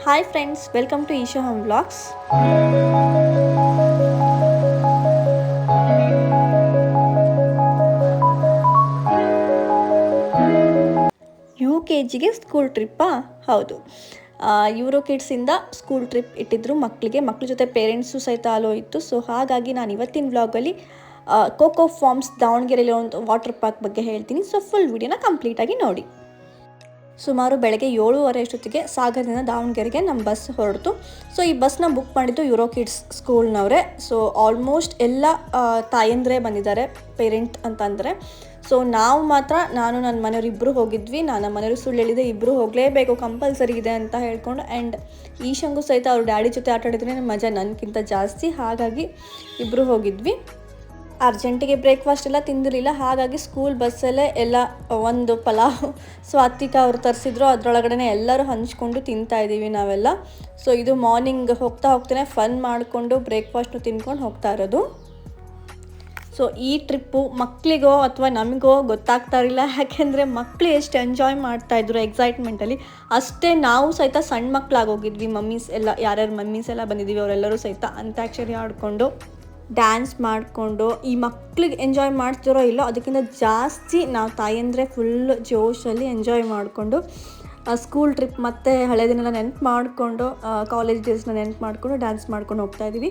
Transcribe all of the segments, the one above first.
Hi friends, welcome to Isha Home Vlogs. UKGಗೆ school ಟ್ರಿಪ್ಪಾ? ಹೌದು. ಯೂರೋ ಕಿಡ್ಸಿಂದ ಸ್ಕೂಲ್ ಟ್ರಿಪ್ ಇಟ್ಟಿದ್ರು ಮಕ್ಕಳ ಜೊತೆ ಪೇರೆಂಟ್ಸು ಸಹಿತ ಅಲೋ ಇತ್ತು. ಸೊ ಹಾಗಾಗಿ ನಾನು ಇವತ್ತಿನ ವ್ಲಾಗಲ್ಲಿ ಕೋಕೋ ಫಾರ್ಮ್ಸ್ ದಾವಣಗೆರೆಯಲ್ಲಿ ಒಂದು ವಾಟರ್ ಪಾರ್ಕ್ ಬಗ್ಗೆ ಹೇಳ್ತೀನಿ. ಸೊ ಫುಲ್ ವಿಡಿಯೋನ ಕಂಪ್ಲೀಟಾಗಿ ನೋಡಿ. ಸುಮಾರು ಬೆಳಗ್ಗೆ 7:30 ಅಷ್ಟೊತ್ತಿಗೆ ಸಾಗರದಿಂದ ದಾವಣಗೆರೆಗೆ ನಮ್ಮ ಬಸ್ ಹೊರಡ್ತು. ಸೊ ಈ ಬಸ್ನ ಬುಕ್ ಮಾಡಿದ್ದು ಯೂರೋ ಕಿಡ್ಸ್ ಸ್ಕೂಲ್ನವರೇ. ಸೊ ಆಲ್ಮೋಸ್ಟ್ ಎಲ್ಲ ತಾಯಂದಿರೇ ಬಂದಿದ್ದಾರೆ, ಪೇರೆಂಟ್ ಅಂತಂದರೆ. ಸೊ ನಾವು ಮಾತ್ರ ನಾನು ನನ್ನ ಮನೆಯವ್ರು ಇಬ್ಬರು ಹೋಗಿದ್ವಿ. ನಾನು ನಮ್ಮ ಮನೆಯವ್ರಿಗೆ ಸುಳ್ಳು ಹೇಳಿದೆ, ಇಬ್ಬರು ಹೋಗಲೇಬೇಕು, ಕಂಪಲ್ಸರಿ ಇದೆ ಅಂತ ಹೇಳ್ಕೊಂಡು. ಆ್ಯಂಡ್ ಈಶಂಗೂ ಸಹಿತ ಅವ್ರ ಡ್ಯಾಡಿ ಜೊತೆ ಆಟ ಆಡಿದ್ರೆ ಮಜಾ ನನಗಿಂತ ಜಾಸ್ತಿ, ಹಾಗಾಗಿ ಇಬ್ಬರು ಹೋಗಿದ್ವಿ. ಅರ್ಜೆಂಟಿಗೆ ಬ್ರೇಕ್ಫಾಸ್ಟ್ ಎಲ್ಲ ತಿಂದಿರಲಿಲ್ಲ, ಹಾಗಾಗಿ ಸ್ಕೂಲ್ ಬಸ್ಸಲ್ಲೇ ಎಲ್ಲ ಒಂದು ಪಲಾವ್ ಸ್ವಾತಿಕಾ ಅವ್ರು ತರಿಸಿದ್ರು, ಅದರೊಳಗಡೆ ಎಲ್ಲರೂ ಹಂಚ್ಕೊಂಡು ತಿಂತಾಯಿದ್ದೀವಿ ನಾವೆಲ್ಲ. ಸೊ ಇದು ಮಾರ್ನಿಂಗ್ ಹೋಗ್ತಾನೆ ಫನ್ ಮಾಡಿಕೊಂಡು ಬ್ರೇಕ್ಫಾಸ್ಟು ತಿನ್ಕೊಂಡು ಹೋಗ್ತಾ ಇರೋದು. ಸೊ ಈ ಟ್ರಿಪ್ಪು ಮಕ್ಕಳಿಗೋ ಅಥವಾ ನಮಗೋ ಗೊತ್ತಾಗ್ತಾ ಇರಲಿಲ್ಲ, ಯಾಕೆಂದರೆ ಮಕ್ಕಳು ಎಷ್ಟು ಎಂಜಾಯ್ ಮಾಡ್ತಾಯಿದ್ರು ಎಕ್ಸೈಟ್ಮೆಂಟಲ್ಲಿ, ಅಷ್ಟೇ ನಾವು ಸಹಿತ ಸಣ್ಣ ಮಕ್ಕಳಾಗೋಗಿದ್ವಿ. ಮಮ್ಮೀಸ್ ಎಲ್ಲ ಯಾರ್ಯಾರು ಮಮ್ಮೀಸ್ ಎಲ್ಲ ಬಂದಿದ್ದೀವಿ ಅವರೆಲ್ಲರೂ ಸಹಿತ ಅಂತ್ಯಾಕ್ಷರಿ ಆಡಿಕೊಂಡು ಡ್ಯಾನ್ಸ್ ಮಾಡಿಕೊಂಡು ಈ ಮಕ್ಳಿಗೆ ಎಂಜಾಯ್ ಮಾಡ್ತಿರೋ ಇಲ್ಲೋ ಅದಕ್ಕಿಂತ ಜಾಸ್ತಿ ನಾವು ತಾಯಂದರೆ ಫುಲ್ ಜೋಶಲ್ಲಿ ಎಂಜಾಯ್ ಮಾಡಿಕೊಂಡು ಸ್ಕೂಲ್ ಟ್ರಿಪ್ ಮತ್ತು ಹಳೆದಿನೆಲ್ಲ ನೆನಪು ಮಾಡಿಕೊಂಡು ಕಾಲೇಜ್ ಡೇಸ್ನ ನೆನಪು ಮಾಡಿಕೊಂಡು ಡ್ಯಾನ್ಸ್ ಮಾಡ್ಕೊಂಡು ಹೋಗ್ತಾಯಿದ್ದೀವಿ.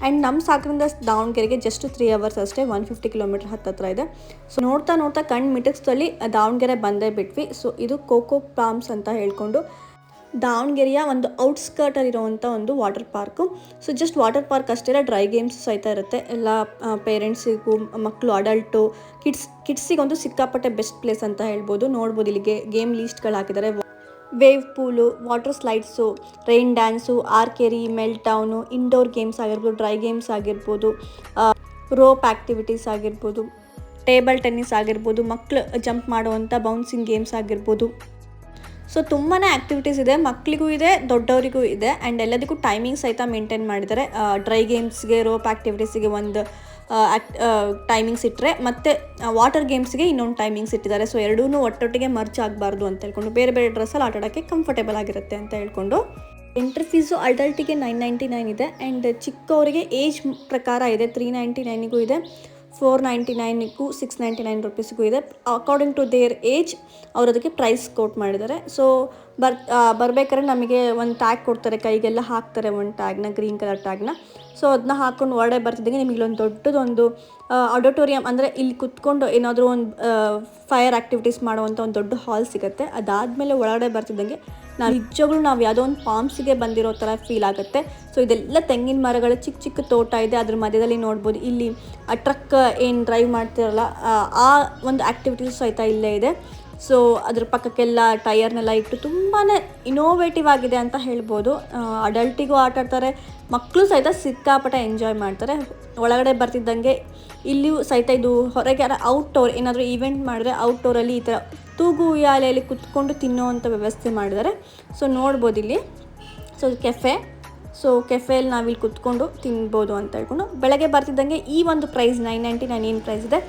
ಆ್ಯಂಡ್ ನಮ್ಮ ಸಾಗರದಿಂದ ದಾವಣಗೆರೆಗೆ ಜಸ್ಟ್ 3 hours ಅಷ್ಟೇ, 150 kilometers ಹತ್ತಿರ ಇದೆ. ಸೊ ನೋಡ್ತಾ ಕಣ್ಣು ಮಿಟಕ್ಸ್ದಲ್ಲಿ ದಾವಣಗೆರೆ ಬಂದೇ ಬಿಟ್ವಿ. ಸೊ ಇದು ಕೋಕೋ ಫಾರ್ಮ್ಸ್ ಅಂತ ಹೇಳ್ಕೊಂಡು ದಾವಣಗೆರೆಯ ಒಂದು ಔಟ್ಸ್ಕರ್ಟಲ್ಲಿರುವಂಥ ಒಂದು water park. So just water park ಅಷ್ಟೇ ಇಲ್ಲ, ಡ್ರೈ ಗೇಮ್ಸ್ ಸಹಿತ ಇರುತ್ತೆ. ಎಲ್ಲ ಪೇರೆಂಟ್ಸಿಗೂ, ಮಕ್ಕಳು, ಅಡಲ್ಟು, ಕಿಡ್ಸಿಗೊಂದು ಸಿಕ್ಕಾಪಟ್ಟೆ ಬೆಸ್ಟ್ ಪ್ಲೇಸ್ ಅಂತ ಹೇಳ್ಬೋದು. ನೋಡ್ಬೋದು ಇಲ್ಲಿಗೆ ಗೇಮ್ ಲೀಸ್ಟ್ಗಳು ಹಾಕಿದ್ದಾರೆ. Wave pool, water slides, rain dance, archery, meltdown, indoor games ಆಗಿರ್ಬೋದು, ಡ್ರೈ ಗೇಮ್ಸ್ ಆಗಿರ್ಬೋದು, ರೋಪ್ ಆ್ಯಕ್ಟಿವಿಟೀಸ್ ಆಗಿರ್ಬೋದು, ಟೇಬಲ್ ಟೆನ್ನಿಸ್ ಆಗಿರ್ಬೋದು, ಮಕ್ಕಳು ಜಂಪ್ ಮಾಡುವಂಥ ಬೌನ್ಸಿಂಗ್ ಗೇಮ್ಸ್ ಆಗಿರ್ಬೋದು. ಸೊ ತುಂಬಾ ಆ್ಯಕ್ಟಿವಿಟೀಸ್ ಇದೆ, ಮಕ್ಕಳಿಗೂ ಇದೆ, ದೊಡ್ಡವರಿಗೂ ಇದೆ. ಆ್ಯಂಡ್ ಎಲ್ಲದಕ್ಕೂ ಟೈಮಿಂಗ್ ಸಹಿತ ಮೇಂಟೈನ್ ಮಾಡಿದ್ದಾರೆ. ಡ್ರೈ ಗೇಮ್ಸ್ಗೆ, ರೋಪ್ ಆ್ಯಕ್ಟಿವಿಟೀಸಿಗೆ ಒಂದು ಟೈಮಿಂಗ್ಸ್ ಇಟ್ಟರೆ, ಮತ್ತು ವಾಟರ್ ಗೇಮ್ಸ್ಗೆ ಇನ್ನೊಂದು ಟೈಮಿಂಗ್ಸ್ ಇಟ್ಟಿದ್ದಾರೆ. ಸೊ ಎರಡೂ ಒಟ್ಟೊಟ್ಟಿಗೆ ಮರ್ಚ್ ಆಗಬಾರ್ದು ಅಂತ ಹೇಳ್ಕೊಂಡು, ಬೇರೆ ಬೇರೆ ಡ್ರೆಸ್ಸಲ್ಲಿ ಆಟ ಆಡೋಕ್ಕೆ ಕಂಫರ್ಟೇಬಲ್ ಆಗಿರುತ್ತೆ ಅಂತ ಹೇಳ್ಕೊಂಡು. ಎಂಟ್ರಿ ಫೀಸು ಅಡಲ್ಟಿಗೆ 999 ಇದೆ. ಆ್ಯಂಡ್ ಚಿಕ್ಕವರಿಗೆ ಏಜ್ ಪ್ರಕಾರ ಇದೆ, 399ಗೂ ಇದೆ, 499ಗೂ, 699 rupeesಗೂ ಇದೆ. ಅಕಾರ್ಡಿಂಗ್ ಟು ದೇರ್ ಏಜ್ ಅವರು ಅದಕ್ಕೆ ಪ್ರೈಸ್ ಕೋಟ್ ಮಾಡಿದ್ದಾರೆ. ಸೊ ಬರ್ಬೇಕಾದ್ರೆ ನಮಗೆ ಒಂದು ಟ್ಯಾಗ್ ಕೊಡ್ತಾರೆ, ಕೈಗೆಲ್ಲ ಹಾಕ್ತಾರೆ ಒಂದು ಟ್ಯಾಗ್ನ, ಗ್ರೀನ್ ಕಲರ್ ಟ್ಯಾಗ್ನ. ಸೊ ಅದನ್ನ ಹಾಕ್ಕೊಂಡು ಹೊರಡೆ ಬರ್ತಿದ್ದಂಗೆ ನಿಮಗೆ ಇಲ್ಲೊಂದು ದೊಡ್ಡದೊಂದು ಆಡಿಟೋರಿಯಂ, ಅಂದರೆ ಇಲ್ಲಿ ಕುತ್ಕೊಂಡು ಏನಾದರೂ ಒಂದು ಫೈರ್ ಆ್ಯಕ್ಟಿವಿಟೀಸ್ ಮಾಡುವಂಥ ಒಂದು ದೊಡ್ಡ ಹಾಲ್ ಸಿಗುತ್ತೆ. ಅದಾದಮೇಲೆ ಒಳಗಡೆ ಬರ್ತಿದ್ದಂಗೆ ನಾವು ಯಾವುದೋ ಒಂದು ಫಾರ್ಮ್ಸಿಗೆ ಬಂದಿರೋ ಥರ ಫೀಲ್ ಆಗುತ್ತೆ. ಸೊ ಇದೆಲ್ಲ ತೆಂಗಿನ ಮರಗಳ ಚಿಕ್ಕ ತೋಟ ಇದೆ, ಅದ್ರ ಮಧ್ಯದಲ್ಲಿ ನೋಡ್ಬೋದು. ಇಲ್ಲಿ ಆ ಟ್ರಕ್ ಏನು ಡ್ರೈವ್ ಮಾಡ್ತಿರಲ್ಲ, ಆ ಒಂದು ಆ್ಯಕ್ಟಿವಿಟೀಸ್ ಸಹಿತ ಇಲ್ಲೇ ಇದೆ. ಸೊ ಅದ್ರ ಪಕ್ಕಕ್ಕೆಲ್ಲ ಟಯರ್ನೆಲ್ಲ ಇಟ್ಟು ತುಂಬಾ ಇನೋವೇಟಿವ್ ಆಗಿದೆ ಅಂತ ಹೇಳ್ಬೋದು. ಅಡಲ್ಟಿಗೂ ಆಟ ಆಡ್ತಾರೆ, ಮಕ್ಕಳು ಸಹಿತ ಸಿಕ್ಕಾಪಟ್ಟೆ ಎಂಜಾಯ್ ಮಾಡ್ತಾರೆ. ಒಳಗಡೆ ಬರ್ತಿದ್ದಂಗೆ ಇಲ್ಲಿಯೂ ಸಹಿತ ಇದು ಹೊರಗೆ ಔಟ್ಡೋರ್ ಏನಾದರೂ ಈವೆಂಟ್ ಮಾಡಿದ್ರೆ ಔಟ್ಡೋರಲ್ಲಿ ಈ ಥರ ತೂಗು ಉಯ್ಯಾಲೆಯಲ್ಲಿ ಕುತ್ಕೊಂಡು ತಿನ್ನೋವಂಥ ವ್ಯವಸ್ಥೆ ಮಾಡಿದ್ದಾರೆ. ಸೊ ನೋಡ್ಬೋದು ಇಲ್ಲಿ. ಸೊ ಕೆಫೆಯಲ್ಲಿ ನಾವಿಲ್ಲಿ ಕುತ್ಕೊಂಡು ತಿನ್ಬೋದು ಅಂತ ಹೇಳ್ಕೊಂಡು, ಬೆಳಗ್ಗೆ ಬರ್ತಿದ್ದಂಗೆ ಈ ಒಂದು ಪ್ರೈಸ್ 999 ಏನು ಪ್ರೈಸ್ ಇದೆ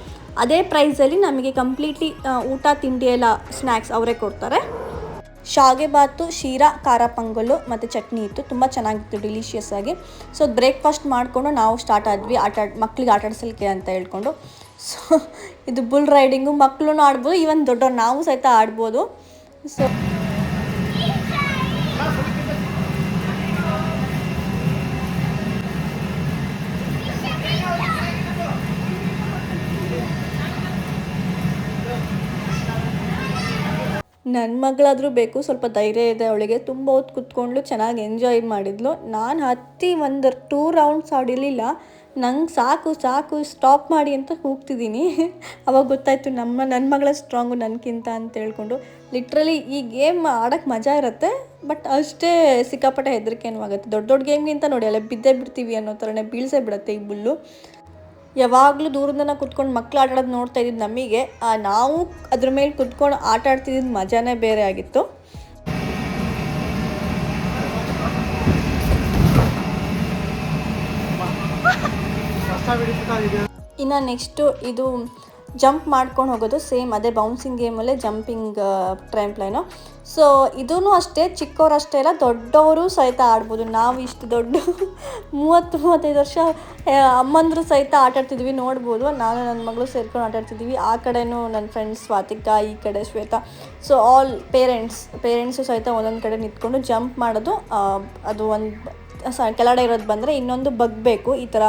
ಅದೇ ಪ್ರೈಸಲ್ಲಿ ನಮಗೆ ಕಂಪ್ಲೀಟ್ಲಿ ಊಟ, ತಿಂಡಿ ಎಲ್ಲ ಸ್ನ್ಯಾಕ್ಸ್ ಅವರೇ ಕೊಡ್ತಾರೆ. ಶಾವಿಗೆ ಬಾತು, ಶೀರಾ, ಖಾರ ಪೊಂಗಲ್ಲು ಮತ್ತು ಚಟ್ನಿ ಇತ್ತು, ತುಂಬ ಚೆನ್ನಾಗಿತ್ತು, ಡಿಲಿಷಿಯಸ್ ಆಗಿ. ಸೊ ಬ್ರೇಕ್ಫಾಸ್ಟ್ ಮಾಡಿಕೊಂಡು ನಾವು ಸ್ಟಾರ್ಟ್ ಆದ್ವಿ ಮಕ್ಕಳಿಗೆ ಆಟ ಆಡಿಸಲಿಕ್ಕೆ ಅಂತ ಹೇಳ್ಕೊಂಡು. ಸೊ ಇದು ಬುಲ್ ರೈಡಿಂಗು, ಮಕ್ಕಳು ಆಡ್ಬೋದು, ಈವನ್ ದೊಡ್ಡವ್ರು ನಾವು ಸಹಿತ ಆಡ್ಬೋದು. ಸೊ ನನ್ನ ಮಗಳಾದರೂ ಬೇಕು, ಸ್ವಲ್ಪ ಧೈರ್ಯ ಇದೆ ಅವಳಿಗೆ, ತುಂಬ ಹೊತ್ತು ಕುತ್ಕೊಂಡ್ಲು, ಚೆನ್ನಾಗಿ ಎಂಜಾಯ್ ಮಾಡಿದ್ಲು. ನಾನು ಹತ್ತಿ ಒಂದು 2 rounds ಆಡಿರಲಿಲ್ಲ, ನಂಗೆ ಸಾಕು ಸ್ಟಾಪ್ ಮಾಡಿ ಅಂತ ಕೂಗ್ತಿದ್ದೀನಿ. ಅವಾಗ ಗೊತ್ತಾಯಿತು ನನ್ನ ಮಗಳ ಸ್ಟ್ರಾಂಗು ನನಗಿಂತ ಅಂತ ಹೇಳ್ಕೊಂಡು. ಲಿಟ್ರಲಿ ಈ ಗೇಮ್ ಆಡೋಕ್ಕೆ ಮಜಾ ಇರುತ್ತೆ, ಬಟ್ ಅಷ್ಟೇ ಸಿಕ್ಕಾಪಟ್ಟೆ ಹೆದರಿಕೆನೂ ಆಗುತ್ತೆ. ದೊಡ್ಡ ಗೇಮ್ಗಿಂತ ನೋಡಿ ಅಲ್ಲ ಬಿದ್ದೇ ಬಿಡ್ತೀವಿ ಅನ್ನೋ ಥರನೇ ಬೀಳ್ಸೇ ಬಿಡುತ್ತೆ ಈ ಬುಲ್ಲು. ಯಾವಾಗಲೂ ದೂರದಿಂದ ಕುತ್ಕೊಂಡು ಮಕ್ಕಳು ಆಟ ಆಡೋದು ನೋಡ್ತಾ ಇದ್ದಿದ್ದು ನಮಗೆ, ನಾವು ಅದ್ರ ಮೇಲೆ ಕುತ್ಕೊಂಡು ಆಟ ಆಡ್ತಿದ್ದಿದ್ದು ಮಜಾನೇ ಬೇರೆ ಆಗಿತ್ತು. ಇನ್ನು ನೆಕ್ಸ್ಟು ಇದು ಜಂಪ್ ಮಾಡ್ಕೊಂಡು ಹೋಗೋದು, ಸೇಮ್ ಅದೇ ಬೌನ್ಸಿಂಗ್ ಗೇಮಲ್ಲೇ ಜಂಪಿಂಗ್ ಟ್ರ್ಯಾಂಪ್ಲೈನು. ಸೊ ಇದೂ ಅಷ್ಟೇ, ಚಿಕ್ಕವರು ಅಷ್ಟೇ ಅಲ್ಲ, ದೊಡ್ಡವರು ಸಹಿತ ಆಡ್ಬೋದು. ನಾವು ಇಷ್ಟು ದೊಡ್ಡ 30-35 ವರ್ಷ ಅಮ್ಮಂದರು ಸಹಿತ ಆಟಾಡ್ತಿದ್ವಿ, ನೋಡ್ಬೋದು. ನಾನು ನನ್ನ ಮಗಳು ಸೇರ್ಕೊಂಡು ಆಟಾಡ್ತಿದ್ವಿ. ಆ ಕಡೆನೂ ನನ್ನ ಫ್ರೆಂಡ್ಸ್ ಸ್ವಾತಿಕಾ, ಈ ಕಡೆ ಶ್ವೇತಾ. ಸೊ ಆಲ್ ಪೇರೆಂಟ್ಸು ಸಹಿತ ಒಂದೊಂದು ಕಡೆ ನಿಂತ್ಕೊಂಡು ಜಂಪ್ ಮಾಡೋದು. ಅದು ಒಂದು ಕೆಳಗಡೆ ಇರೋದು ಬಂದರೆ ಇನ್ನೊಂದು ಬಗ್ಬೇಕು, ಈ ಥರ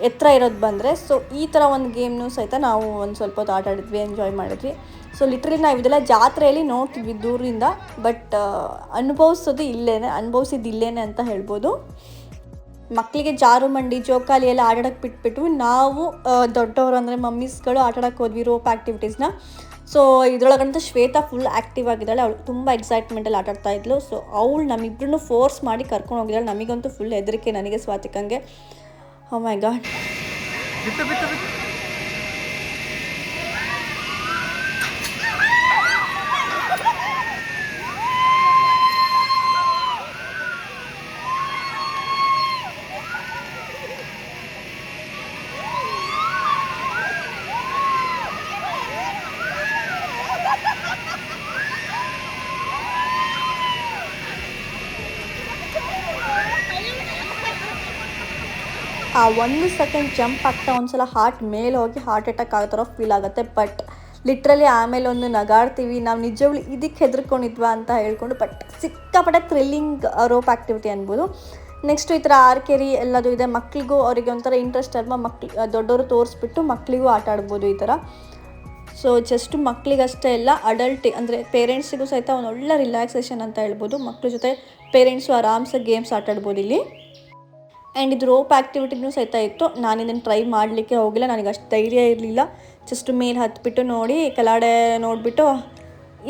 ಎತ್ತರ ಇರೋದು ಬಂದರೆ. ಸೊ ಈ ಥರ ಒಂದು ಗೇಮ್ನು ಸಹಿತ ನಾವು ಒಂದು ಸ್ವಲ್ಪ ಹೊತ್ತು ಆಟಾಡಿದ್ವಿ, ಎಂಜಾಯ್ ಮಾಡಿದ್ವಿ. ಸೊ ಲಿಟ್ರಲಿ ನಾವು ಇದೆಲ್ಲ ಜಾತ್ರೆಯಲ್ಲಿ ನೋಡ್ತಿದ್ವಿ ದೂರದಿಂದ, ಬಟ್ ಅನುಭವಿಸಿದ್ದು ಇಲ್ಲೇನೆ ಅಂತ ಹೇಳ್ಬೋದು. ಮಕ್ಕಳಿಗೆ ಜಾರುಮಂಡಿ, ಜೋಕಾಲಿ ಎಲ್ಲ ಆಟಾಡೋಕ್ಕೆ ಬಿಟ್ಬಿಟ್ಟು ನಾವು ದೊಡ್ಡವರು ಅಂದರೆ ಮಮ್ಮೀಸ್ಗಳು ಆಟಾಡೋಕ್ಕೆ ಹೋದ್ವಿ ರೋಪ್ ಆ್ಯಕ್ಟಿವಿಟೀಸ್ನ. ಸೊ ಇದರೊಳಗಂತೂ ಶ್ವೇತಾ ಫುಲ್ ಆ್ಯಕ್ಟಿವ್ ಆಗಿದ್ದಾಳೆ, ಅವಳು ತುಂಬ ಎಕ್ಸೈಟ್ಮೆಂಟಲ್ಲಿ ಆಟಾಡ್ತಾ ಇದ್ಲು. ಸೊ ಅವಳು ನಮ್ಮಿಬ್ಬರನ್ನು ಫೋರ್ಸ್ ಮಾಡಿ ಕರ್ಕೊಂಡು ಹೋಗಿದ್ದಾಳೆ. ನಮಗಂತೂ ಫುಲ್ ಹೆದರಿಕೆ, ನನಗೆ ಸ್ವಾತಿಕಂಗೆ. ಓ ಮೈ ಗಾಡ್. ಆ 1 ಸೆಕೆಂಡ್ ಜಂಪ್ ಆಗ್ತಾ ಒಂದ್ಸಲ ಹಾರ್ಟ್ ಮೇಲೆ ಹೋಗಿ ಹಾರ್ಟ್ ಅಟ್ಯಾಕ್ ಆಗೋ ಥರ ಫೀಲ್ ಆಗುತ್ತೆ. ಬಟ್ ಲಿಟ್ರಲಿ ಆಮೇಲೆ ಒಂದು ನಗಾಡ್ತೀವಿ, ನಾವು ನಿಜವಾಗ್ಲೂ ಇದಕ್ಕೆ ಹೆದರ್ಕೊಂಡಿದ್ವಾ ಅಂತ ಹೇಳ್ಕೊಂಡು. ಬಟ್ ಸಿಕ್ಕಾಪಟ್ಟೆ ಥ್ರಿಲ್ಲಿಂಗ್ ರೋಪ್ ಆ್ಯಕ್ಟಿವಿಟಿ ಅನ್ಬೋದು. ನೆಕ್ಸ್ಟು ಈ ಥರ ಆರ್ಕೆರಿ ಎಲ್ಲದು ಇದೆ. ಮಕ್ಕಳಿಗೂ ಅವರಿಗೆ ಒಂಥರ ಇಂಟ್ರೆಸ್ಟ್ ಅಲ್ವಾ, ದೊಡ್ಡವರು ತೋರಿಸ್ಬಿಟ್ಟು ಮಕ್ಕಳಿಗೂ ಆಟ ಆಡ್ಬೋದು ಈ ಥರ. ಸೊ ಜಸ್ಟ್ ಮಕ್ಕಳಿಗಷ್ಟೇ ಎಲ್ಲ, ಅಡಲ್ಟ್ ಅಂದರೆ ಪೇರೆಂಟ್ಸಿಗೂ ಸಹಿತ ಒಂದು ಒಳ್ಳೆ ರಿಲ್ಯಾಕ್ಸೇಷನ್ ಅಂತ ಹೇಳ್ಬೋದು. ಮಕ್ಕಳ ಜೊತೆ ಪೇರೆಂಟ್ಸು ಆರಾಮ್ಸೆ ಗೇಮ್ಸ್ ಆಟಾಡ್ಬೋದು ಇಲ್ಲಿ. ಆ್ಯಂಡ್ ಇದು ರೋಪ್ ಆ್ಯಕ್ಟಿವಿಟಿನೂ ಸಹಿತ ಇತ್ತು. ನಾನು ಇದನ್ನು ಟ್ರೈ ಮಾಡಲಿಕ್ಕೆ ಹೋಗಿಲ್ಲ, ನನಗೆ ಅಷ್ಟು ಧೈರ್ಯ ಇರಲಿಲ್ಲ. ಜಸ್ಟ್ ಮೇಲೆ ಹತ್ಬಿಟ್ಟು ನೋಡಿ, ಕೆಳಗಡೆ ನೋಡಿಬಿಟ್ಟು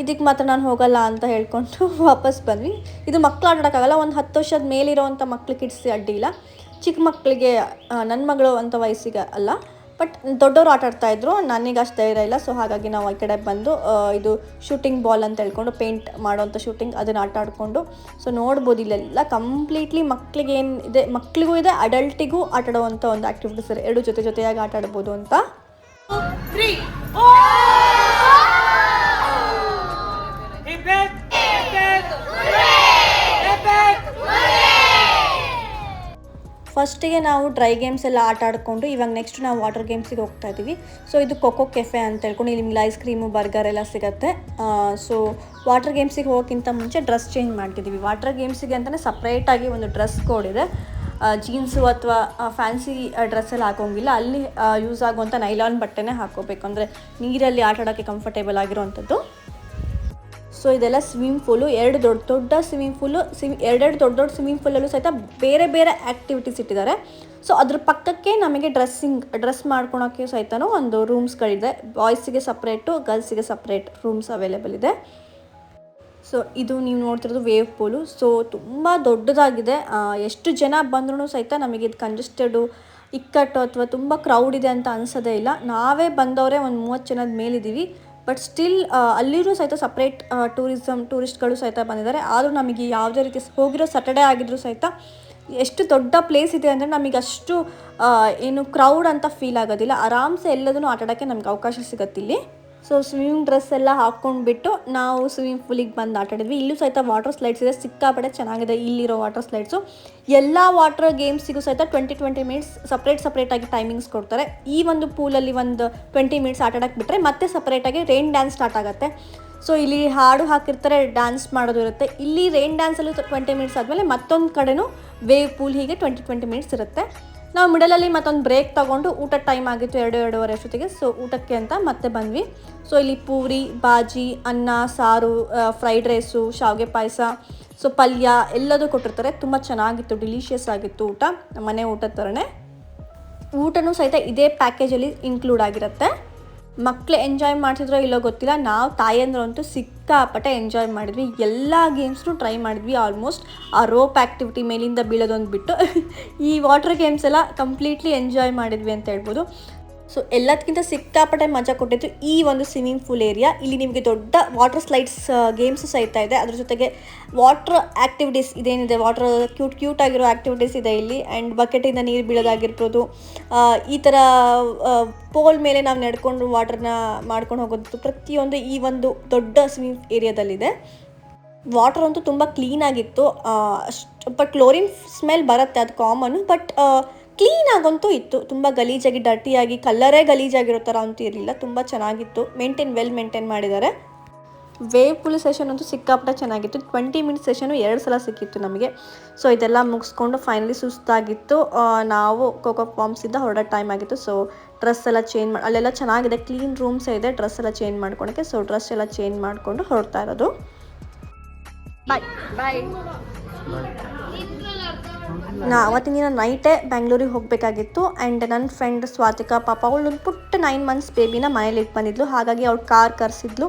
ಇದಕ್ಕೆ ಮಾತ್ರ ನಾನು ಹೋಗಲ್ಲ ಅಂತ ಹೇಳ್ಕೊಂಡು ವಾಪಸ್ ಬಂದ್ವಿ. ಇದು ಮಕ್ಕಳು ಆಟಾಡೋಕ್ಕಾಗಲ್ಲ, ಒಂದು 10 ವರ್ಷದ ಮೇಲಿರೋವಂಥ ಮಕ್ಳು ಕಿಡ್ಸ್ ಅಡ್ಡಿ ಇಲ್ಲ. ಚಿಕ್ಕ ಮಕ್ಕಳಿಗೆ, ನನ್ನ ಮಗಳು ಅಂಥ ವಯಸ್ಸಿಗೆ ಅಲ್ಲ, ಬಟ್ ದೊಡ್ಡವರು ಆಟಾಡ್ತಾಯಿದ್ರು. ನನಗೆ ಅಷ್ಟು ಧೈರ್ಯ ಇಲ್ಲ. ಸೊ ಹಾಗಾಗಿ ನಾವು ಈ ಕಡೆ ಬಂದು ಇದು ಶೂಟಿಂಗ್ ಬಾಲ್ ಅಂತ ಹೇಳ್ಕೊಂಡು ಪೇಂಟ್ ಮಾಡೋವಂಥ ಶೂಟಿಂಗ್, ಅದನ್ನು ಆಟ ಆಡಿಕೊಂಡು. ಸೊ ನೋಡ್ಬೋದು ಇಲ್ಲೆಲ್ಲ ಕಂಪ್ಲೀಟ್ಲಿ ಮಕ್ಕಳಿಗೆ ಏನು ಇದೆ, ಮಕ್ಕಳಿಗೂ ಇದೆ, ಅಡಲ್ಟಿಗೂ ಆಟಾಡುವಂಥ ಒಂದು ಆ್ಯಕ್ಟಿವಿಟೀಸ್ ಇದೆ. ಎರಡು ಜೊತೆಯಾಗಿ ಆಟ ಆಡ್ಬೋದು ಅಂತ. ಫಸ್ಟಿಗೆ ನಾವು ಡ್ರೈ ಗೇಮ್ಸ್ ಎಲ್ಲ ಆಟ ಆಡಿಕೊಂಡು ಇವಾಗ ನೆಕ್ಸ್ಟ್ ನಾವು ವಾಟರ್ ಗೇಮ್ಸಿಗೆ ಹೋಗ್ತಾ ಇದ್ದೀವಿ. ಸೊ ಇದು ಕೊಕೋ ಕೆಫೆ ಅಂತ ಹೇಳ್ಕೊಂಡು ಇಲ್ಲಿ ನಿಮ್ಗೆ ಐಸ್ ಕ್ರೀಮು, ಬರ್ಗರ್ ಎಲ್ಲ ಸಿಗುತ್ತೆ. ಸೊ ವಾಟರ್ ಗೇಮ್ಸಿಗೆ ಹೋಗೋಕ್ಕಿಂತ ಮುಂಚೆ ಡ್ರೆಸ್ ಚೇಂಜ್ ಮಾಡ್ತಿದ್ದೀವಿ. ವಾಟರ್ ಗೇಮ್ಸಿಗೆ ಅಂತಲೇ ಸಪ್ರೇಟಾಗಿ ಒಂದು ಡ್ರೆಸ್ ಕೋಡ್ ಇದೆ. ಜೀನ್ಸು ಅಥವಾ ಫ್ಯಾನ್ಸಿ ಡ್ರೆಸ್ಸೆಲ್ಲ ಹಾಕೋಂಗಿಲ್ಲ. ಅಲ್ಲಿ ಯೂಸ್ ಆಗುವಂಥ ನೈಲಾನ್ ಬಟ್ಟೆನೇ ಹಾಕೋಬೇಕು, ಅಂದರೆ ನೀರಲ್ಲಿ ಆಟ ಆಡೋಕ್ಕೆ ಕಂಫರ್ಟೇಬಲ್ ಆಗಿರೋವಂಥದ್ದು. ಸೊ ಇದೆಲ್ಲ ಸ್ವಿಮ್ಮಿಂಗ್ ಪೂಲು, ಎರಡು ದೊಡ್ಡ ಸ್ವಿಮ್ಮಿಂಗ್ ಪೂಲು, ಎರಡೆರಡು ದೊಡ್ಡ ಸ್ವಿಮ್ಮಿಂಗ್ ಪೂಲಲ್ಲೂ ಸಹಿತ ಬೇರೆ ಬೇರೆ ಆ್ಯಕ್ಟಿವಿಟೀಸ್ ಇಟ್ಟಿದ್ದಾರೆ. ಸೊ ಅದ್ರ ಪಕ್ಕಕ್ಕೆ ನಮಗೆ ಡ್ರೆಸ್ ಮಾಡ್ಕೊಳೋಕ್ಕೆ ಸಹಿತನೂ ಒಂದು ರೂಮ್ಸ್ಗಳಿದೆ. ಬಾಯ್ಸಿಗೆ ಸಪ್ರೇಟು, ಗರ್ಲ್ಸಿಗೆ ಸಪ್ರೇಟ್ ರೂಮ್ಸ್ ಅವೈಲೇಬಲ್ ಇದೆ. ಸೊ ಇದು ನೀವು ನೋಡ್ತಿರೋದು ವೇವ್ ಪೂಲು. ಸೊ ತುಂಬ ದೊಡ್ಡದಾಗಿದೆ. ಎಷ್ಟು ಜನ ಬಂದ್ರೂ ಸಹಿತ ನಮಗೆ ಇದು ಕಂಜೆಸ್ಟೆಡು, ಇಕ್ಕಟ್ಟು ಅಥವಾ ತುಂಬ ಕ್ರೌಡ್ ಇದೆ ಅಂತ ಅನಿಸೋದೇ ಇಲ್ಲ. ನಾವೇ ಬಂದವರೇ ಒಂದು 30 ಜನದ ಮೇಲಿದ್ದೀವಿ. ಬಟ್ ಸ್ಟಿಲ್ ಅಲ್ಲಿರೂ ಸಹಿತ ಸಪ್ರೇಟ್ ಟೂರಿಸ್ಟ್ಗಳು ಸಹಿತ ಬಂದಿದ್ದಾರೆ. ಆದರೂ ನಮಗೆ ಯಾವುದೇ ರೀತಿ ಹೋಗಿರೋ ಸ್ಯಾಟರ್ಡೇ ಆಗಿದ್ರೂ ಸಹಿತ ಎಷ್ಟು ದೊಡ್ಡ ಪ್ಲೇಸ್ ಇದೆ ಅಂದರೆ ನಮಗೆ ಅಷ್ಟು ಏನು ಕ್ರೌಡ್ ಅಂತ ಫೀಲ್ ಆಗೋದಿಲ್ಲ. ಆರಾಮ್ಸೆ ಎಲ್ಲದನ್ನು ಆಟಾಡೋಕ್ಕೆ ನಮ್ಗೆ ಅವಕಾಶ ಸಿಗುತ್ತಿಲ್ಲಿ. ಸೊ ಸ್ವಿಮ್ಮಿಂಗ್ ಡ್ರೆಸ್ ಎಲ್ಲ ಹಾಕ್ಕೊಂಡ್ಬಿಟ್ಟು ನಾವು ಸ್ವಿಮ್ಮಿಂಗ್ ಪೂಲಿಗೆ ಬಂದು ಆಟಾಡಿದ್ವಿ. ಇಲ್ಲೂ ಸಹಿತ ವಾಟರ್ ಸ್ಲೈಡ್ಸ್ ಇದೆ, ಸಿಕ್ಕಾಪಟ್ಟೆ ಚೆನ್ನಾಗಿದೆ ಇಲ್ಲಿರೋ ವಾಟರ್ ಸ್ಲೈಡ್ಸು. ಎಲ್ಲ ವಾಟರ್ ಗೇಮ್ಸಿಗೂ ಸಹಿತ 20 ಮಿನಿಟ್ಸ್ ಸಪ್ರೇಟಾಗಿ ಟೈಮಿಂಗ್ಸ್ ಕೊಡ್ತಾರೆ. ಈ ಒಂದು ಪೂಲಲ್ಲಿ ಒಂದು 20 ಮಿನಿಟ್ಸ್ ಆಟಾಡೋಕ್ಕೆ ಬಿಟ್ಟರೆ ಮತ್ತೆ ಸಪ್ರೇಟಾಗಿ ರೈನ್ ಡ್ಯಾನ್ಸ್ ಸ್ಟಾರ್ಟ್ ಆಗುತ್ತೆ. ಸೊ ಇಲ್ಲಿ ಹಾಡು ಹಾಕಿರ್ತಾರೆ, ಡ್ಯಾನ್ಸ್ ಮಾಡೋದು ಇರುತ್ತೆ. ಇಲ್ಲಿ ರೈನ್ ಡ್ಯಾನ್ಸಲ್ಲಿ 20 ಮಿನಿಟ್ಸ್ ಆದಮೇಲೆ ಮತ್ತೊಂದು ಕಡೆನೂ ವೇವ್ ಪೂಲ್, ಹೀಗೆ 20 ಮಿನಿಟ್ಸ್ ಇರುತ್ತೆ. ನಾವು ಮಿಡಲಲ್ಲಿ ಮತ್ತೊಂದು ಬ್ರೇಕ್ ತೊಗೊಂಡು ಊಟದ ಟೈಮ್ ಆಗಿತ್ತು 2-2:30 ಅಷ್ಟೊತ್ತಿಗೆ. ಸೊ ಊಟಕ್ಕೆ ಅಂತ ಮತ್ತೆ ಬಂದ್ವಿ. ಸೊ ಇಲ್ಲಿ ಪೂರಿ, ಬಾಜಿ, ಅನ್ನ, ಸಾರು, ಫ್ರೈಡ್ ರೈಸು, ಶಾವಿಗೆ ಪಾಯಸ, ಸೊ ಪಲ್ಯ ಎಲ್ಲದೂ ಕೊಟ್ಟಿರ್ತಾರೆ. ತುಂಬ ಚೆನ್ನಾಗಿತ್ತು, ಡಿಲಿಷಿಯಸ್ ಆಗಿತ್ತು ಊಟ, ಮನೆ ಊಟದ ಥರನೇ. ಊಟನೂ ಸಹಿತ ಇದೇ ಪ್ಯಾಕೇಜಲ್ಲಿ ಇನ್ಕ್ಲೂಡ್ ಆಗಿರುತ್ತೆ. ಮಕ್ಕಳು ಎಂಜಾಯ್ ಮಾಡ್ತಿದ್ರೋ ಇಲ್ಲೋ ಗೊತ್ತಿಲ್ಲ, ನಾವು ತಾಯಂದ್ರಂತೂ ಸಿಕ್ಕಾಪಟ್ಟೆ ಎಂಜಾಯ್ ಮಾಡಿದ್ವಿ. ಎಲ್ಲ ಗೇಮ್ಸ್ನು ಟ್ರೈ ಮಾಡಿದ್ವಿ ಆಲ್ಮೋಸ್ಟ್. ಆ ರೋಪ್ ಆ್ಯಕ್ಟಿವಿಟಿ, ಮೇಲಿಂದ ಬೀಳೋದೊಂದು ಬಿಟ್ಟು ಈ ವಾಟರ್ ಗೇಮ್ಸ್ ಎಲ್ಲ ಕಂಪ್ಲೀಟ್ಲಿ ಎಂಜಾಯ್ ಮಾಡಿದ್ವಿ ಅಂತ ಹೇಳ್ಬೋದು. ಸೊ ಎಲ್ಲದಕ್ಕಿಂತ ಸಿಕ್ಕಾಪಟ್ಟೆ ಮಜಾ ಕೊಟ್ಟಿತ್ತು ಈ ಒಂದು ಸ್ವಿಮ್ಮಿಂಗ್ ಪೂಲ್ ಏರಿಯಾ. ಇಲ್ಲಿ ನಿಮಗೆ ದೊಡ್ಡ ವಾಟರ್ ಸ್ಲೈಡ್ಸ್ ಗೇಮ್ಸು ಸಹಿತ ಇದೆ. ಅದ್ರ ಜೊತೆಗೆ ವಾಟರ್ ಆ್ಯಕ್ಟಿವಿಟೀಸ್ ಇದೇನಿದೆ, ವಾಟರ್ ಕ್ಯೂಟ್ ಆಗಿರೋ ಆ್ಯಕ್ಟಿವಿಟೀಸ್ ಇದೆ ಇಲ್ಲಿ. ಆ್ಯಂಡ್ ಬಕೆಟಿಂದ ನೀರು ಬೀಳೋದಾಗಿರ್ಬೋದು, ಈ ಥರ ಪೋಲ್ ಮೇಲೆ ನಾವು ನಡ್ಕೊಂಡು ವಾಟರ್ನ ಮಾಡ್ಕೊಂಡು ಹೋಗೋದು, ಪ್ರತಿಯೊಂದು ಈ ಒಂದು ದೊಡ್ಡ ಸ್ವಿಮ್ಮಿಂಗ್ ಏರಿಯಾದಲ್ಲಿದೆ. ವಾಟರ್ ಅಂತೂ ತುಂಬ ಕ್ಲೀನಾಗಿತ್ತು. ಅಷ್ಟು ಬಟ್ ಕ್ಲೋರಿನ್ ಸ್ಮೆಲ್ ಬರುತ್ತೆ, ಅದು ಕಾಮನ್ನು. ಬಟ್ ಕ್ಲೀನಾಗಂತೂ ಇತ್ತು. ತುಂಬ ಗಲೀಜಾಗಿ ಡರ್ಟಿಯಾಗಿ ಕಲ್ಲರೇ ಗಲೀಜಾಗಿರೋ ಥರ ಅಂತೂ ಇರಲಿಲ್ಲ. ತುಂಬ ಚೆನ್ನಾಗಿತ್ತು. ವೆಲ್ ಮೇಂಟೈನ್ ಮಾಡಿದ್ದಾರೆ. ವೇವ್ ಪೂಲ್ ಸೆಷನ್ ಅಂತೂ ಸಿಕ್ಕಾಪಟ್ಟೆ ಚೆನ್ನಾಗಿತ್ತು. 20 ಮಿನಿಟ್ಸ್ ಸೆಷನು 2 ಸಲ ಸಿಕ್ಕಿತ್ತು ನಮಗೆ. ಸೊ ಇದೆಲ್ಲ ಮುಗಿಸ್ಕೊಂಡು ಫೈನಲಿ ಸುಸ್ತಾಗಿತ್ತು. ನಾವು ಕೋಕೋ ಫಾರ್ಮ್ಸಿಂದ ಹೊರಡೋ ಟೈಮ್ ಆಗಿತ್ತು. ಸೊ ಡ್ರೆಸ್ ಎಲ್ಲ ಚೇಂಜ್ ಮಾಡಿ, ಅಲ್ಲೆಲ್ಲ ಚೆನ್ನಾಗಿದೆ, ಕ್ಲೀನ್ ರೂಮ್ಸ್ ಇದೆ ಡ್ರೆಸ್ ಎಲ್ಲ ಚೇಂಜ್ ಮಾಡ್ಕೊಳಕ್ಕೆ. ಸೊ ಡ್ರೆಸ್ ಎಲ್ಲ ಚೇಂಜ್ ಮಾಡಿಕೊಂಡು ಹೊರಡ್ತಾ ಇರೋದು. ಬಾಯ್ ಬಾಯ್. ಅವತ್ತಿನ ದಿನ ನೈಟೇ ಬ್ಯಾಂಗ್ಳೂರಿಗೆ ಹೋಗಬೇಕಾಗಿತ್ತು. ಆ್ಯಂಡ್ ನನ್ನ ಫ್ರೆಂಡ್ ಸ್ವಾತಿಕಾ, ಪಾಪ ಅವಳು ಒಂದು ಪುಟ್ಟ 9 ಮಂತ್ಸ್ ಬೇಬಿನ ಮನೇಲಿ ಇಟ್ಟು ಬಂದಿದ್ಲು. ಹಾಗಾಗಿ ಅವಳು ಕಾರ್ ಕರೆಸಿದ್ಲು.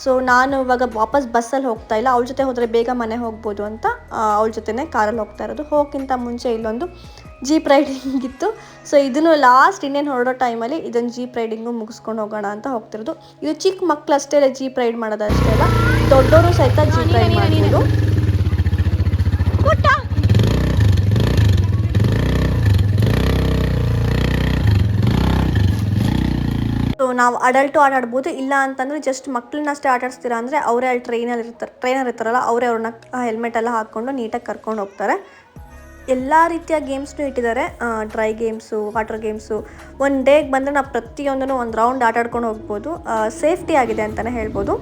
ಸೊ ನಾನು ಇವಾಗ ವಾಪಸ್ ಬಸ್ಸಲ್ಲಿ ಹೋಗ್ತಾ ಇಲ್ಲ, ಅವಳ ಜೊತೆ ಹೋದರೆ ಬೇಗ ಮನೆ ಹೋಗ್ಬೋದು ಅಂತ ಅವಳ ಜೊತೆನೇ ಕಾರಲ್ಲಿ ಹೋಗ್ತಾ ಇರೋದು. ಹೋಗೋಕ್ಕಿಂತ ಮುಂಚೆ ಇಲ್ಲೊಂದು ಜೀಪ್ ರೈಡಿಂಗ್ ಇತ್ತು. ಸೊ ಇದನ್ನು ಲಾಸ್ಟ್ ಇನ್ನೇನು ಹೊರಡೋ ಟೈಮಲ್ಲಿ ಇದೊಂದು ಜೀಪ್ ರೈಡಿಂಗು ಮುಗಿಸ್ಕೊಂಡು ಹೋಗೋಣ ಅಂತ ಹೋಗ್ತಿರೋದು. ಇದು ಚಿಕ್ಕ ಮಕ್ಕಳು ಅಷ್ಟೇ ಅಲ್ಲ ಜೀಪ್ ರೈಡ್ ಮಾಡೋದು, ಅಷ್ಟೇ ಅಲ್ಲ ದೊಡ್ಡವರು ಸಹಿತ ಜೀಪ್ ರೈಡ್ ಮಾಡ್ಬೋದು. ಸೊ ನಾವು ಅಡಲ್ಟು ಆಟಾಡ್ಬೋದು. ಇಲ್ಲ ಅಂತಂದರೆ ಜಸ್ಟ್ ಮಕ್ಕಳನ್ನ ಅಷ್ಟೇ ಆಟಾಡಿಸ್ತೀರಾ ಅಂದರೆ ಅವರೇ ಅಲ್ಲಿ ಟ್ರೈನರ್ ಇರ್ತಾರಲ್ಲ, ಅವರೇ ಅವ್ರನ್ನ ಹೆಲ್ಮೆಟ್ ಎಲ್ಲ ಹಾಕ್ಕೊಂಡು ನೀಟಾಗಿ ಕರ್ಕೊಂಡು ಹೋಗ್ತಾರೆ. ಎಲ್ಲ ರೀತಿಯ ಗೇಮ್ಸ್ನೂ ಇಟ್ಟಿದ್ದಾರೆ. Dry games, water games. ಒಂದು ಡೇಗೆ ಬಂದರೆ ನಾವು ಪ್ರತಿಯೊಂದನ್ನು ಒಂದು ರೌಂಡ್ ಆಟಾಡ್ಕೊಂಡು ಹೋಗ್ಬೋದು. ಸೇಫ್ಟಿ ಆಗಿದೆ ಅಂತಲೇ ಹೇಳ್ಬೋದು.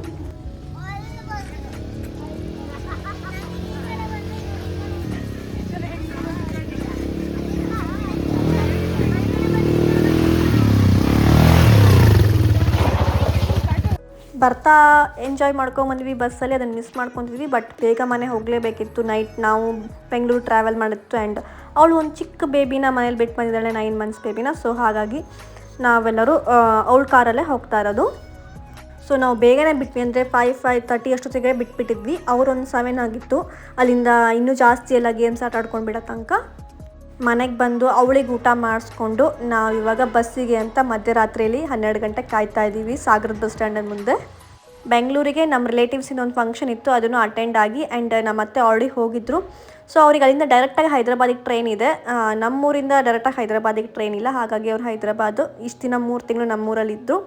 ಬರ್ತಾ ಎಂಜಾಯ್ ಮಾಡ್ಕೊಂಬಂದ್ವಿ ಬಸ್ಸಲ್ಲಿ, ಅದನ್ನು ಮಿಸ್ ಮಾಡ್ಕೊತಿದ್ವಿ. ಬಟ್ ಬೇಗ ಮನೆ ಹೋಗಲೇಬೇಕಿತ್ತು. ನೈಟ್ ನಾವು ಬೆಂಗಳೂರು ಟ್ರಾವೆಲ್ ಮಾಡಿತ್ತು. ಆ್ಯಂಡ್ ಅವಳು ಒಂದು ಚಿಕ್ಕ ಬೇಬಿನ ಮನೇಲಿ ಬಿಟ್ಟು ಬಂದಿದ್ದಾಳೆ, 9 ಮಂತ್ಸ್ ಬೇಬಿನ. ಸೊ ಹಾಗಾಗಿ ನಾವೆಲ್ಲರೂ ಅವಳ ಕಾರಲ್ಲೇ ಹೋಗ್ತಾ ಇರೋದು. ಸೊ ನಾವು ಬೇಗನೆ ಬಿಟ್ವಿ, ಅಂದರೆ 5:30 ಅಷ್ಟೊತ್ತಿಗೆ ಬಿಟ್ಬಿಟ್ಟಿದ್ವಿ. ಅವರೊಂದು 7 ಆಗಿತ್ತು. ಅಲ್ಲಿಂದ ಇನ್ನೂ ಜಾಸ್ತಿ ಎಲ್ಲ ಗೇಮ್ಸ್ ಆಟ ಆಡ್ಕೊಂಡು ಬಿಡೋ ತನಕ ಮನೆಗೆ ಬಂದು ಅವಳಿಗೆ ಊಟ ಮಾಡಿಸ್ಕೊಂಡು ನಾವಿವಾಗ ಬಸ್ಸಿಗೆ ಅಂತ ಮಧ್ಯರಾತ್ರಿಯಲ್ಲಿ 12 ಗಂಟೆಗೆ ಕಾಯ್ತಾ ಇದ್ದೀವಿ ಸಾಗರದ ಬಸ್ ಸ್ಟ್ಯಾಂಡ್ ಮುಂದೆ. ಬೆಂಗಳೂರಿಗೆ ನಮ್ಮ ರಿಲೇಟಿವ್ಸಿನ ಒಂದು ಫಂಕ್ಷನ್ ಇತ್ತು, ಅದನ್ನು ಅಟೆಂಡ್ ಆಗಿ. ಆ್ಯಂಡ್ ನಮ್ಮ ಅತ್ತೆ ಆಲ್ರೆಡಿ ಹೋಗಿದ್ದರು. ಸೊ ಅವ್ರಿಗೆ ಅಲ್ಲಿಂದ ಡೈರೆಕ್ಟಾಗಿ ಹೈದ್ರಾಬಾದಿಗೆ ಟ್ರೈನ್ ಇದೆ. ನಮ್ಮೂರಿಂದ ಡೈರೆಕ್ಟಾಗಿ ಹೈದ್ರಾಬಾದಿಗೆ ಟ್ರೈನ್ ಇಲ್ಲ. ಹಾಗಾಗಿ ಅವ್ರು ಹೈದ್ರಾಬಾದು ಇಷ್ಟು ದಿನ 3 ತಿಂಗಳು ನಮ್ಮೂರಲ್ಲಿದ್ದರು.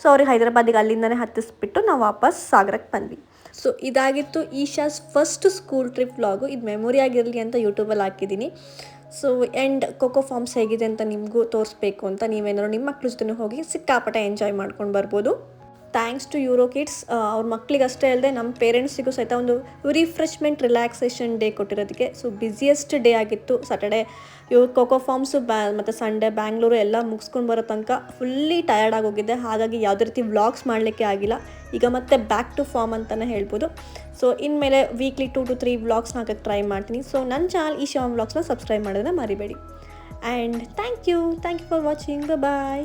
ಸೊ ಅವ್ರಿಗೆ ಹೈದ್ರಾಬಾದಿಗೆ ಅಲ್ಲಿಂದನೇ ಹತ್ತಿಸ್ಬಿಟ್ಟು ನಾವು ವಾಪಸ್ ಸಾಗರಕ್ಕೆ ಬಂದ್ವಿ. ಸೊ ಇದಾಗಿತ್ತು Isha's first school trip vlog. ಇದು ಮೆಮೊರಿ ಆಗಿರಲಿ ಅಂತ ಯೂಟ್ಯೂಬಲ್ಲಿ ಹಾಕಿದ್ದೀನಿ. ಸೊ ಆ್ಯಂಡ್ ಕೋಕೋ ಫಾರ್ಮ್ಸ್ ಹೇಗಿದೆ ಅಂತ ನಿಮಗೂ ತೋರಿಸ್ಬೇಕು ಅಂತ ನೀವೇನಾದ್ರು ನಿಮ್ಮ ಮಕ್ಳ ಜೊತೆ ಹೋಗಿ ಸಿಕ್ಕಾಪಟ್ಟೆ ಎಂಜಾಯ್ ಮಾಡ್ಕೊಂಡು ಬರ್ಬೋದು. Thanks to Euro kids. ಅವ್ರ ಮಕ್ಕಳಿಗೆ ಅಷ್ಟೇ ಅಲ್ಲದೆ ನಮ್ಮ ಪೇರೆಂಟ್ಸಿಗೂ ಸಹಿತ ಒಂದು ರಿಫ್ರೆಶ್ಮೆಂಟ್ ರಿಲ್ಯಾಕ್ಸೇಷನ್ ಡೇ ಕೊಟ್ಟಿರೋದಕ್ಕೆ. ಸೊ ಬ್ಯುಸಿಯೆಸ್ಟ್ ಡೇ ಆಗಿತ್ತು ಸ್ಯಾಟರ್ಡೇ. ಇವ್ರು ಕೋಕೋ ಫಾರ್ಮ್ಸು ಮತ್ತು ಸಂಡೇ ಬ್ಯಾಂಗ್ಳೂರು ಎಲ್ಲ ಮುಗಿಸ್ಕೊಂಡು ಬರೋ ತನಕ ಫುಲ್ಲಿ ಟಯರ್ಡ್ ಆಗೋಗಿದ್ದೆ. ಹಾಗಾಗಿ ಯಾವುದೇ ರೀತಿ ವ್ಲಾಗ್ಸ್ ಮಾಡಲಿಕ್ಕೆ ಆಗಿಲ್ಲ. ಈಗ ಮತ್ತೆ ಬ್ಯಾಕ್ ಟು ಫಾರ್ಮ್ ಅಂತಲೇ ಹೇಳ್ಬೋದು. ಸೊ ಇನ್ಮೇಲೆ ವೀಕ್ಲಿ 2 to 3 ವ್ಲಾಗ್ಸ್ನ ಹಾಕಕ್ಕೆ ಟ್ರೈ ಮಾಡ್ತೀನಿ. ಸೊ ನನ್ನ ಚಾನಲ್ ಈಶಾ ವ್ಲಾಗ್ಸ್ನ ಸಬ್ಸ್ಕ್ರೈಬ್ ಮಾಡೋದನ್ನ ಮರಿಬೇಡಿ. And thank you for watching. Bye.